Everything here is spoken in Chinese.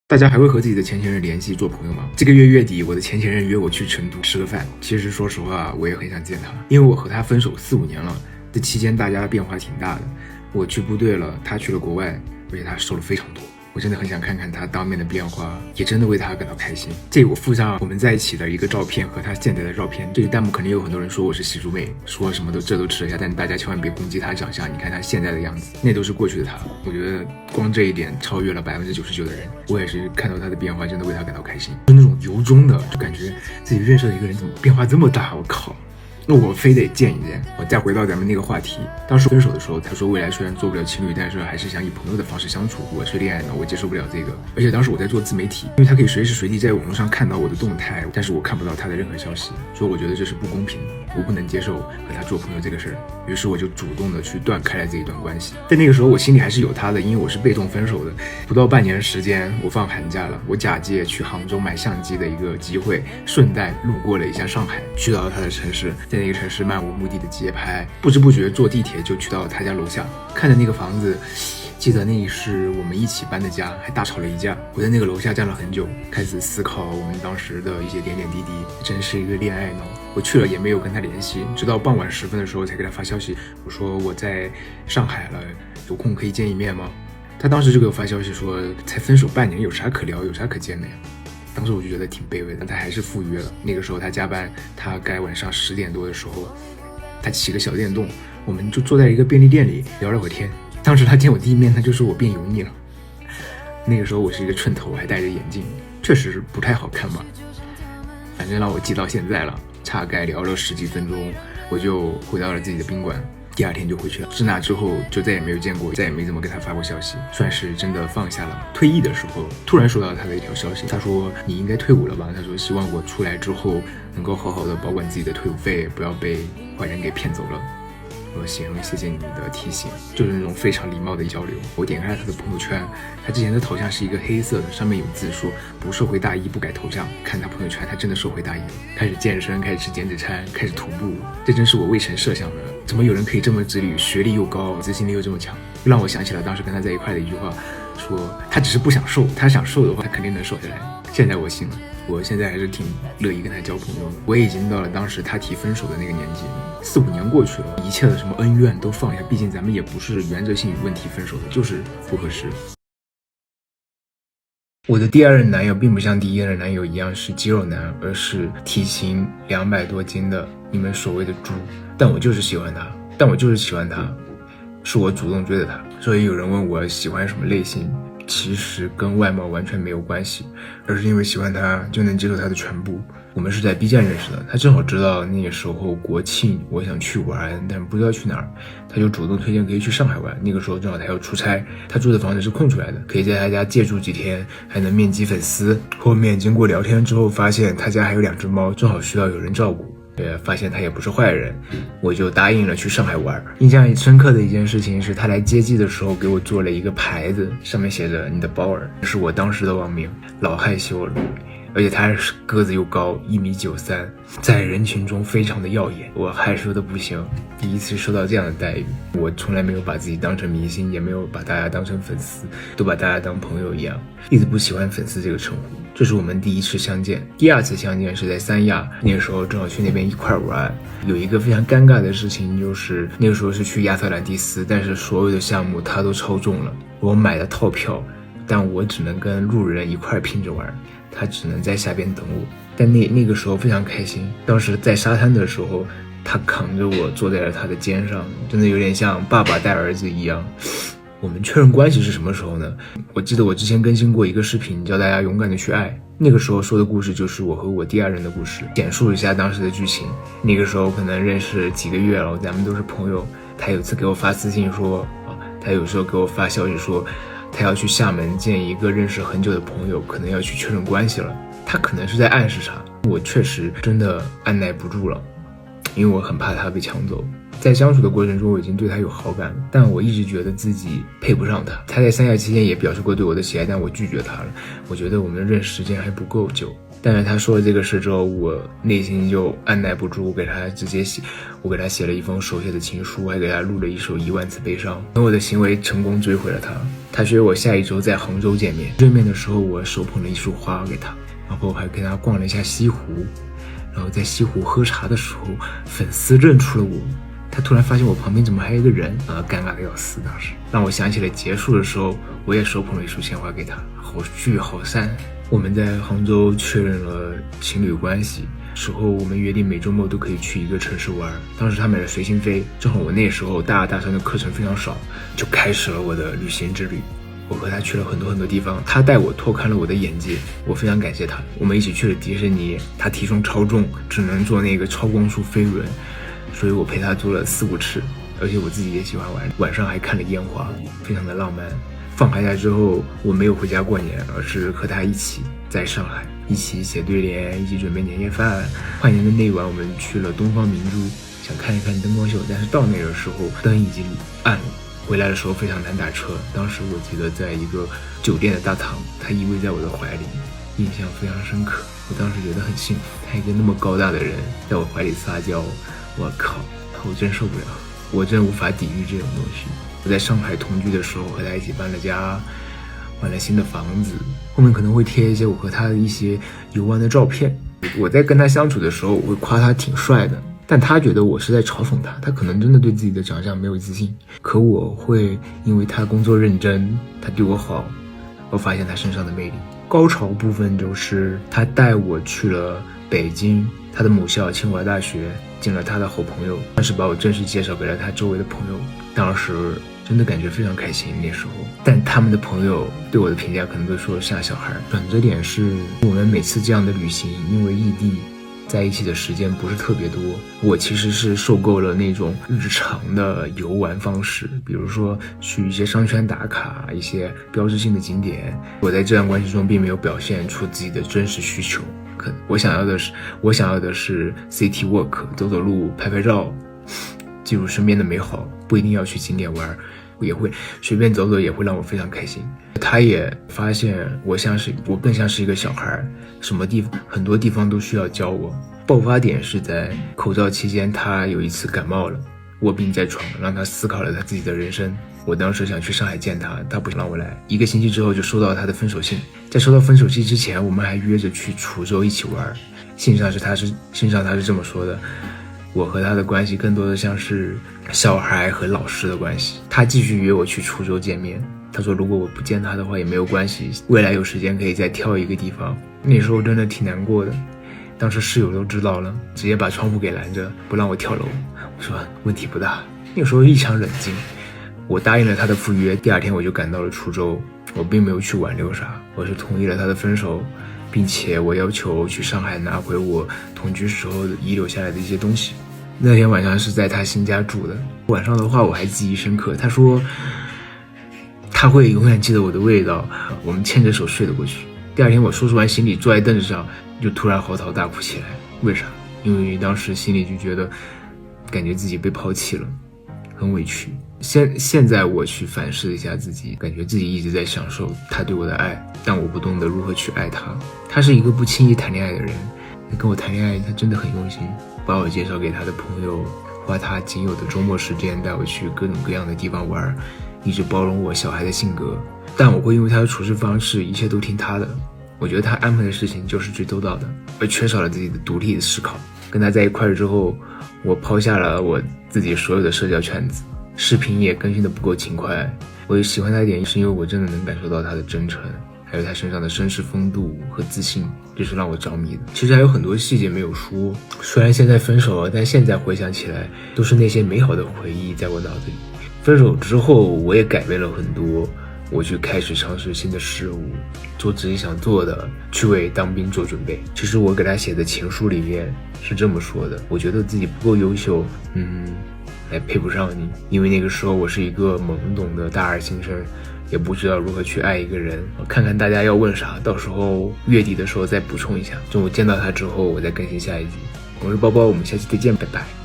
大家还会和自己的前任联系做朋友吗？这个月月底，我的前任约我去成都吃个饭。其实说实话，我也很想见他，因为我和他分手4、5年了，这期间大家变化挺大的。我去部队了，他去了国外，而且他瘦了非常多。我真的很想看看他当面的变化，也真的为他感到开心。这里我附上我们在一起的一个照片和他现在的照片。这里弹幕肯定有很多人说我是洗猪妹，说什么都吃了一下，但大家千万别攻击他长相。你看他现在的样子，那都是过去的他。我觉得光这一点超越了99%的人。我也是看到他的变化，真的为他感到开心。就那种由衷的，就感觉自己认识的一个人怎么变化这么大，我靠！那我非得见一见。我再回到咱们那个话题，当时分手的时候，他说未来虽然做不了情侣，但是还是想以朋友的方式相处。我是恋爱脑，我接受不了这个。而且当时我在做自媒体，因为他可以随时随地在网络上看到我的动态，但是我看不到他的任何消息，所以我觉得这是不公平的，我不能接受和他做朋友这个事儿。于是我就主动的去断开了这一段关系。在那个时候，我心里还是有他的，因为我是被动分手的。不到半年的时间，我放寒假了，我假借去杭州买相机的一个机会，顺带路过了一下上海，去到了他的城市，在那个城市漫无目的的街拍，不知不觉坐地铁就去到了他家楼下，看着那个房子，记得那是我们一起搬的家，还大吵了一架。我在那个楼下站了很久，开始思考我们当时的一些点点滴滴，真是一个恋爱脑。我去了也没有跟他联系，直到傍晚时分的时候才给他发消息，我说我在上海了，有空可以见一面吗？他当时就给我发消息说，才分手半年，有啥可聊，有啥可见的呀？当时我就觉得挺卑微的，他还是赴约了。那个时候他加班，他该晚上10点多的时候，他骑个小电动，我们就坐在一个便利店里聊了会天。当时他见我第一面，他就说我变油腻了。那个时候我是一个寸头，还戴着眼镜，确实不太好看吧。反正让我记到现在了。大概聊了10几分钟，我就回到了自己的宾馆。第2天就回去了。自那之后就再也没有见过，再也没怎么给他发过消息，算是真的放下了。退役的时候，突然收到他的一条消息，他说你应该退伍了吧？他说希望我出来之后能够好好的保管自己的退伍费，不要被坏人给骗走了。我行，谢谢你的提醒，就是那种非常礼貌的交流。我点开了他的朋友圈，他之前的头像是一个黑色的，上面有字说不受回大意，不改头像。看他朋友圈，他真的受回大意了，开始健身，开始吃减脂餐，开始徒步。这真是我未曾设想的，怎么有人可以这么自律，学历又高，自信力又这么强？让我想起了当时跟他在一块的一句话，说他只是不想瘦，他想瘦的话，他肯定能瘦下来。现在我信了，我现在还是挺乐意跟他交朋友的。我也已经到了当时他提分手的那个年纪，4、5年过去了，一切的什么恩怨都放下，毕竟咱们也不是原则性问题分手的，就是不合适。我的第2任男友并不像第1任男友一样是肌肉男，而是体型200多斤的你们所谓的猪。但我就是喜欢他，是我主动追的他。所以有人问我喜欢什么类型，其实跟外貌完全没有关系，而是因为喜欢他就能接受他的全部。我们是在 B 站认识的，他正好知道那个时候国庆我想去玩，但不知道去哪儿，他就主动推荐可以去上海玩。那个时候正好他要出差，他住的房子是空出来的，可以在他家借住几天，还能面基粉丝。后面经过聊天之后，发现他家还有2只猫，正好需要有人照顾。发现他也不是坏人，我就答应了去上海玩。印象深刻的一件事情是他来接机的时候给我做了一个牌子，上面写着你的包儿，是我当时的网名，老害羞了。而且他个子又高，1.93米，在人群中非常的耀眼，我害羞的不行。第一次受到这样的待遇，我从来没有把自己当成明星，也没有把大家当成粉丝，都把大家当朋友一样，一直不喜欢粉丝这个称呼。这是我们第1次相见。第2次相见是在三亚，那个时候正好去那边一块玩。有一个非常尴尬的事情，就是那个时候是去亚特兰蒂斯，但是所有的项目他都抽中了，我买了套票，但我只能跟路人一块拼着玩，他只能在下边等我。但那个时候非常开心，当时在沙滩的时候，他扛着我坐在了他的肩上，真的有点像爸爸带儿子一样。我们确认关系是什么时候呢？我记得我之前更新过一个视频，教大家勇敢的去爱。那个时候说的故事就是我和我第2任的故事，简述一下当时的剧情。那个时候可能认识几个月了，咱们都是朋友。他有次给我发私信说，他有时候给我发消息说，他要去厦门见一个认识很久的朋友，可能要去确认关系了。他可能是在暗示啥，我确实真的按耐不住了，因为我很怕他被抢走。在相处的过程中，我已经对他有好感，但我一直觉得自己配不上他。他在三亚期间也表示过对我的喜爱，但我拒绝他了。我觉得我们的认识时间还不够久，但是他说了这个事之后，我内心就按耐不住，我给他写了一封手写的情书，还给他录了一首10000次悲伤。我的行为成功追回了他，他约我下一周在杭州见面。见面的时候，我手捧了一束花给他，然后还跟他逛了一下西湖。然后在西湖喝茶的时候，粉丝认出了我，他突然发现我旁边怎么还有一个人啊，尴尬的要死。当时让我想起了结束的时候，我也手捧了一束鲜花给他，好聚好散。我们在杭州确认了情侣关系时候，我们约定每周末都可以去一个城市玩。当时他买了随心飞，正好我那时候大二大三的课程非常少，就开始了我的旅行之旅。我和他去了很多地方，他带我拓开了我的眼界，我非常感谢他。我们一起去了迪士尼，他体重超重，只能坐那个超光速飞轮，所以我陪他坐了4、5次，而且我自己也喜欢玩。晚上还看了烟花，非常的浪漫。放寒假之后，我没有回家过年，而是和他一起在上海，一起写对联，一起准备年夜饭。跨年的那晚，我们去了东方明珠，想看一看灯光秀，但是到那个时候灯已经暗了。回来的时候非常难打车，当时我记得在一个酒店的大堂，他依偎在我的怀里，印象非常深刻。我当时觉得很幸福，他一个那么高大的人在我怀里撒娇，我靠，我真受不了，我真无法抵御这种东西。我在上海同居的时候和他一起搬了家，换了新的房子，后面可能会贴一些我和他的一些游玩的照片。我在跟他相处的时候，我会夸他挺帅的，但他觉得我是在嘲讽他，他可能真的对自己的长相没有自信。可我会因为他工作认真，他对我好，我发现他身上的魅力。高潮部分就是他带我去了北京，他的母校清华大学，见了他的好朋友，当时把我正式介绍给了他周围的朋友。当时真的感觉非常开心那时候，但他们的朋友对我的评价可能都说像小孩。转折点是我们每次这样的旅行，因为异地在一起的时间不是特别多，我其实是受够了那种日常的游玩方式，比如说去一些商圈打卡，一些标志性的景点。我在这段关系中并没有表现出自己的真实需求，我想要的是 city walk， 走走路，拍拍照，记录身边的美好，不一定要去景点玩，也会随便走走，也会让我非常开心。他也发现我更像是一个小孩，很多地方都需要教我。爆发点是在口罩期间，他有一次感冒了，卧病在床，让他思考了他自己的人生。我当时想去上海见他，他不想让我来。1个星期之后就收到他的分手信，在收到分手信之前，我们还约着去滁州一起玩。信上他是这么说的：我和他的关系更多的像是小孩和老师的关系。他继续约我去滁州见面，他说如果我不见他的话也没有关系，未来有时间可以再挑一个地方。那时候真的挺难过的，当时室友都知道了，直接把窗户给拦着，不让我跳楼。我说问题不大，那个时候异常冷静。我答应了他的赴约，第2天我就赶到了滁州。我并没有去挽留啥，我是同意了他的分手，并且我要求去上海拿回我同居时候遗留下来的一些东西。那天晚上是在他新家住的，晚上的话我还记忆深刻。他说他会永远记得我的味道，我们牵着手睡了过去。第2天我收拾完行李，坐在凳子上就突然嚎啕大哭起来。为啥？因为当时心里就觉得感觉自己被抛弃了，很委屈。现在我去反思一下自己，感觉自己一直在享受他对我的爱，但我不懂得如何去爱他。他是一个不轻易谈恋爱的人，跟我谈恋爱他真的很用心，把我介绍给他的朋友，花他仅有的周末时间带我去各种各样的地方玩，一直包容我小孩的性格。但我会因为他的处事方式一切都听他的，我觉得他安排的事情就是最周到的，而缺少了自己的独立的思考。跟他在一块儿之后，我抛下了我自己所有的社交圈子，视频也更新的不够勤快。我也喜欢他一点是因为我真的能感受到他的真诚，还有他身上的绅士风度和自信，这是让我着迷的。其实还有很多细节没有说，虽然现在分手了，但现在回想起来都是那些美好的回忆在我脑子里。分手之后我也改变了很多，我去开始尝试新的事物，做自己想做的，去为当兵做准备。其实我给他写的情书里面是这么说的：我觉得自己不够优秀，还配不上你，因为那个时候我是一个懵懂的大二新生，也不知道如何去爱一个人。看看大家要问啥，到时候月底的时候再补充一下。中午见到他之后，我再更新下一集。我是包包，我们下期再见，拜拜。